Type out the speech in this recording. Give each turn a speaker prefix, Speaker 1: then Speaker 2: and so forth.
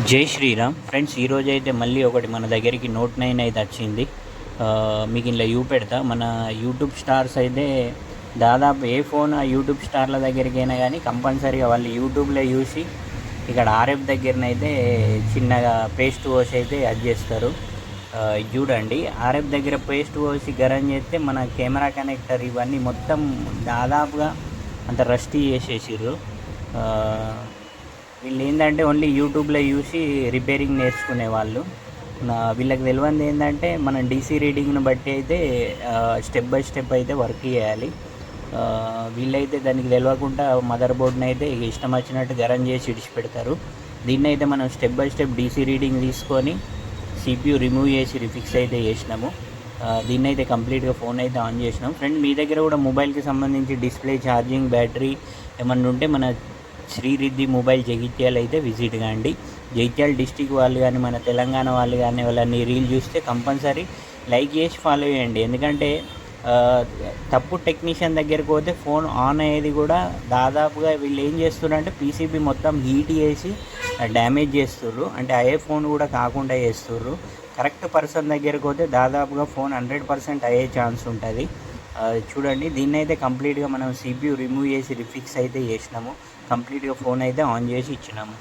Speaker 1: జై శ్రీరామ్ ఫ్రెండ్స్, ఈరోజు అయితే మళ్ళీ ఒకటి మన దగ్గరికి నోట్ 9 అయితే వచ్చింది. మీకు ఇలా పెడతా. మన యూట్యూబ్ స్టార్స్ అయితే దాదాపు ఏ ఫోన్ ఆ యూట్యూబ్ స్టార్ల దగ్గరికైనా కానీ కంపల్సరీగా వాళ్ళు యూట్యూబ్లో చూసి ఇక్కడ ఆర్ఎఫ్ దగ్గరనైతే చిన్నగా పేస్ట్ వాష్ అయితే అది చేస్తారు. చూడండి, ఆర్ఎఫ్ దగ్గర పేస్ట్ వాష్ గరం చేస్తే మన కెమెరా కనెక్టర్ ఇవన్నీ మొత్తం దాదాపుగా అంత రస్టీ చేసేసారు. వీళ్ళు ఏంటంటే ఓన్లీ యూట్యూబ్లో చూసి రిపేరింగ్ నేర్చుకునే వాళ్ళు. వీళ్ళకి తెలియంది ఏంటంటే మనం డీసీ రీడింగ్ను బట్టి అయితే స్టెప్ బై స్టెప్ అయితే వర్క్ చేయాలి. వీళ్ళైతే దానికి తెలియకుండా మదర్ బోర్డ్ని అయితే ఇష్టం వచ్చినట్టు గరం చేసి ఇడిచిపెడతారు. దీన్ని అయితే మనం step by step DC reading తీసుకొని సిపియు రిమూవ్ చేసి రిఫిక్స్ అయితే చేసినాము. దీన్ని అయితే కంప్లీట్గా ఫోన్ అయితే ఆన్ చేసినాం. ఫ్రెండ్, మీ దగ్గర కూడా మొబైల్కి సంబంధించి డిస్ప్లే, ఛార్జింగ్, బ్యాటరీ ఏమన్నా ఉంటే మన శ్రీరిద్ధి మొబైల్ జగిత్యాల అయితే విజిట్ కాండి. జగిత్యాల డిస్టిక్ వాళ్ళు కానీ మన తెలంగాణ వాళ్ళు కానీ వాళ్ళని రీల్ చూస్తే కంపల్సరీ లైక్ చేసి ఫాలో చేయండి. ఎందుకంటే తప్పు టెక్నీషియన్ దగ్గరికి పోతే ఫోన్ ఆన్ అయ్యేది కూడా దాదాపుగా వీళ్ళు ఏం చేస్తున్నారంటే పీసీబీ మొత్తం హీట్ చేసి డ్యామేజ్ చేస్తుర్రు. అంటే అయ్యే ఫోన్ కూడా కాకుండా చేస్తుర్రు. కరెక్ట్ పర్సన్ దగ్గరికి పోతే దాదాపుగా ఫోన్ 100% అయ్యే ఛాన్స్ ఉంటుంది. చూడండి, దీన్ని అయితే కంప్లీట్గా మనం సిపియు రిమూవ్ చేసి రిఫిక్స్ అయితే చేసినాము. కంప్లీట్గా ఫోన్ అయితే ఆన్ చేసి ఇచ్చినాము.